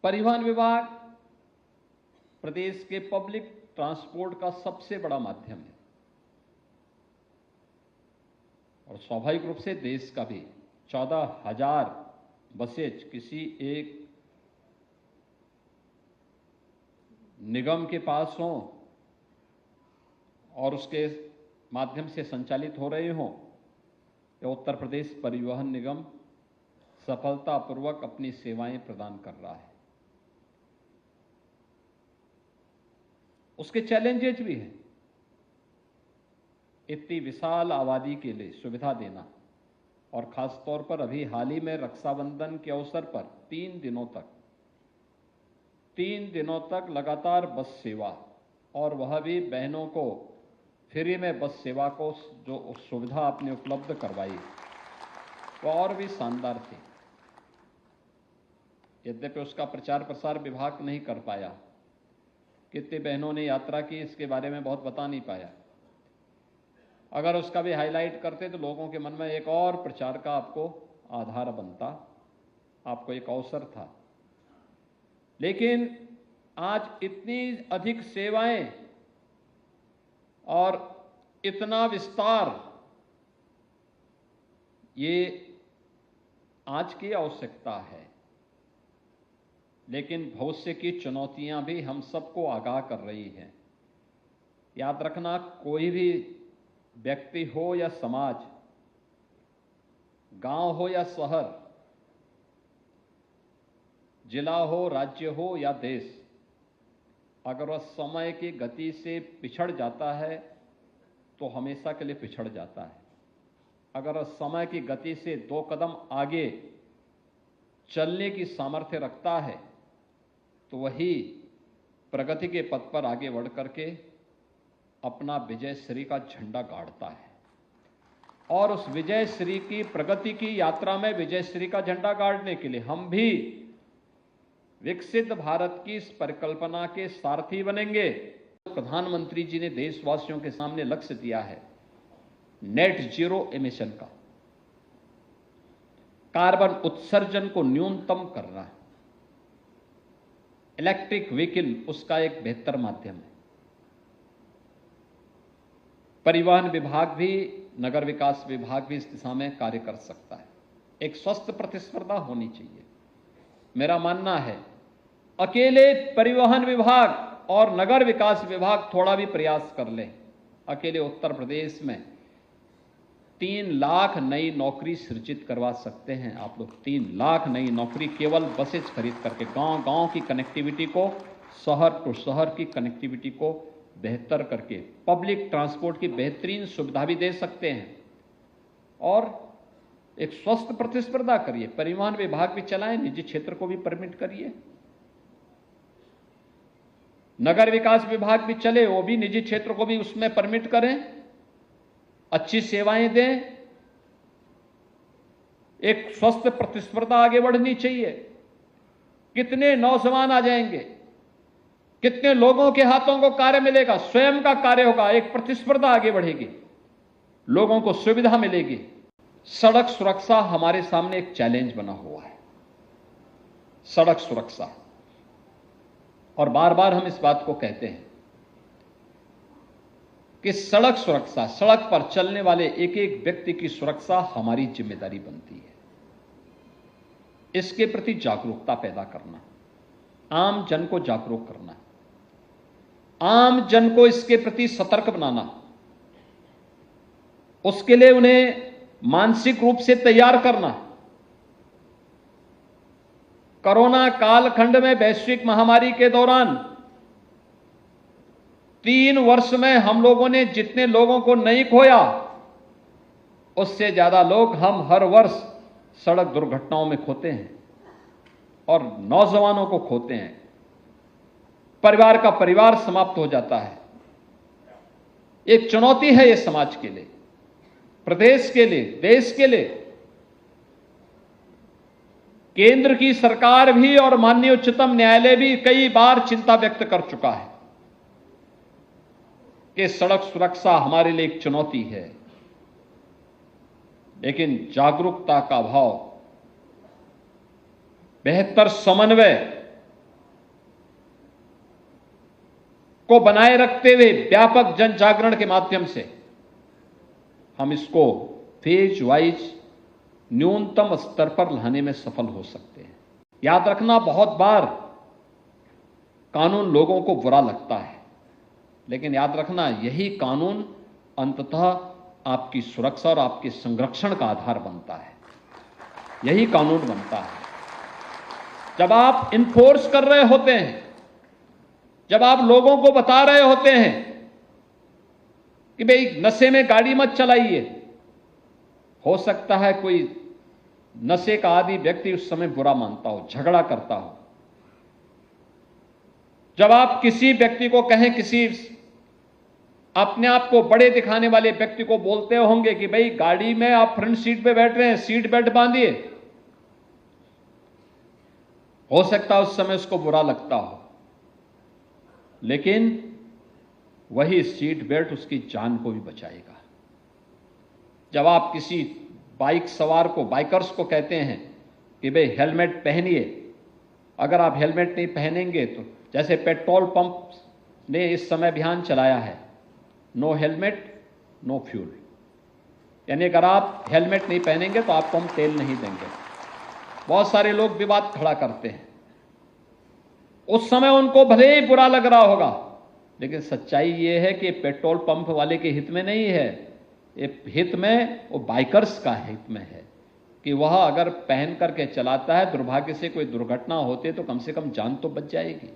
परिवहन विभाग प्रदेश के पब्लिक ट्रांसपोर्ट का सबसे बड़ा माध्यम है और स्वाभाविक रूप से देश का भी 14,000 बसेज किसी एक निगम के पास हों और उसके माध्यम से संचालित हो रहे हों, या उत्तर प्रदेश परिवहन निगम सफलतापूर्वक अपनी सेवाएं प्रदान कर रहा है। उसके चैलेंजेज भी हैं। इतनी विशाल आबादी के लिए सुविधा देना और खासतौर पर अभी हाल ही में रक्षाबंधन के अवसर पर 3 दिनों तक लगातार बस सेवा, और वह भी बहनों को फ्री में बस सेवा को जो सुविधा आपने उपलब्ध करवाई वह और भी शानदार थी। यद्यपि उसका प्रचार प्रसार विभाग नहीं कर पाया, कितनी बहनों ने यात्रा की इसके बारे में बहुत बता नहीं पाया। अगर उसका भी हाईलाइट करते तो लोगों के मन में एक और प्रचार का आपको आधार बनता, आपको एक अवसर था। लेकिन आज इतनी अधिक सेवाएं और इतना विस्तार, ये आज की आवश्यकता है, लेकिन भविष्य की चुनौतियां भी हम सबको आगाह कर रही हैं। याद रखना, कोई भी व्यक्ति हो या समाज, गांव हो या शहर, जिला हो, राज्य हो या देश, अगर वह समय की गति से पिछड़ जाता है तो हमेशा के लिए पिछड़ जाता है। अगर वह समय की गति से 2 कदम आगे चलने की सामर्थ्य रखता है तो वही प्रगति के पथ पर आगे बढ़ करके अपना विजयश्री का झंडा गाड़ता है। और उस विजयश्री की प्रगति की यात्रा में विजयश्री का झंडा गाड़ने के लिए हम भी विकसित भारत की इस परिकल्पना के सारथी बनेंगे। प्रधानमंत्री जी ने देशवासियों के सामने लक्ष्य दिया है नेट जीरो एमिशन का, कार्बन उत्सर्जन को न्यूनतम करना है। इलेक्ट्रिक व्हीकल उसका एक बेहतर माध्यम है। परिवहन विभाग भी, नगर विकास विभाग भी इस दिशा में कार्य कर सकता है। एक स्वस्थ प्रतिस्पर्धा होनी चाहिए। मेरा मानना है अकेले परिवहन विभाग और नगर विकास विभाग थोड़ा भी प्रयास कर ले, अकेले उत्तर प्रदेश में 3 लाख नई नौकरी सृजित करवा सकते हैं आप लोग। 3 लाख नई नौकरी केवल बसेज खरीद करके, गांव-गांव की कनेक्टिविटी को, शहर टू शहर की कनेक्टिविटी को बेहतर करके पब्लिक ट्रांसपोर्ट की बेहतरीन सुविधा भी दे सकते हैं। और एक स्वस्थ प्रतिस्पर्धा करिए। परिवहन विभाग भी चलाएं, निजी क्षेत्र को भी परमिट करिए। नगर विकास विभाग भी चले, वो भी निजी क्षेत्र को भी उसमें परमिट करें, अच्छी सेवाएं दें। एक स्वस्थ प्रतिस्पर्धा आगे बढ़नी चाहिए। कितने नौजवान आ जाएंगे, कितने लोगों के हाथों को कार्य मिलेगा, स्वयं का कार्य होगा, एक प्रतिस्पर्धा आगे बढ़ेगी, लोगों को सुविधा मिलेगी। सड़क सुरक्षा हमारे सामने एक चैलेंज बना हुआ है, सड़क सुरक्षा। और बार बार हम इस बात को कहते हैं कि सड़क सुरक्षा, सड़क पर चलने वाले एक एक व्यक्ति की सुरक्षा हमारी जिम्मेदारी बनती है। इसके प्रति जागरूकता पैदा करना, आम जन को जागरूक करना, आम जन को इसके प्रति सतर्क बनाना, उसके लिए उन्हें मानसिक रूप से तैयार करना। कोरोना कालखंड में, वैश्विक महामारी के दौरान 3 वर्ष में हम लोगों ने जितने लोगों को नहीं खोया, उससे ज्यादा लोग हम हर वर्ष सड़क दुर्घटनाओं में खोते हैं और नौजवानों को खोते हैं। परिवार का परिवार समाप्त हो जाता है। एक चुनौती है ये समाज के लिए, प्रदेश के लिए, देश के लिए। केंद्र की सरकार भी और माननीय उच्चतम न्यायालय भी कई बार चिंता व्यक्त कर चुका है कि सड़क सुरक्षा हमारे लिए एक चुनौती है। लेकिन जागरूकता का अभाव, बेहतर समन्वय को बनाए रखते हुए व्यापक जन जागरण के माध्यम से हम इसको फेज वाइज न्यूनतम स्तर पर लाने में सफल हो सकते हैं। याद रखना, बहुत बार कानून लोगों को बुरा लगता है, लेकिन याद रखना यही कानून अंततः आपकी सुरक्षा और आपके संरक्षण का आधार बनता है। यही कानून बनता है। जब आप इन्फोर्स कर रहे होते हैं, जब आप लोगों को बता रहे होते हैं कि भाई नशे में गाड़ी मत चलाइए, हो सकता है कोई नशे का आदी व्यक्ति उस समय बुरा मानता हो, झगड़ा करता हो। जब आप किसी व्यक्ति को कहें, किसी अपने आप को बड़े दिखाने वाले व्यक्ति को बोलते होंगे कि भाई गाड़ी में आप फ्रंट सीट पे बैठ रहे हैं, सीट बेल्ट बांधिए, हो सकता है उस समय उसको बुरा लगता हो, लेकिन वही सीट बेल्ट उसकी जान को भी बचाएगा। जब आप किसी बाइक सवार को, बाइकर्स को कहते हैं कि भाई हेलमेट पहनिए, अगर आप हेलमेट नहीं पहनेंगे तो, जैसे पेट्रोल पंप ने इस समय अभियान चलाया है, नो हेलमेट नो फ्यूल, यानी अगर आप हेलमेट नहीं पहनेंगे तो आपको हम तेल नहीं देंगे। बहुत सारे लोग विवाद खड़ा करते हैं, उस समय उनको भले ही बुरा लग रहा होगा, लेकिन सच्चाई ये है कि पेट्रोल पंप वाले के हित में नहीं है, ये हित में, वो बाइकर्स का हित में है कि वह अगर पहन करके चलाता है, दुर्भाग्य से कोई दुर्घटना होती है तो कम से कम जान तो बच जाएगी।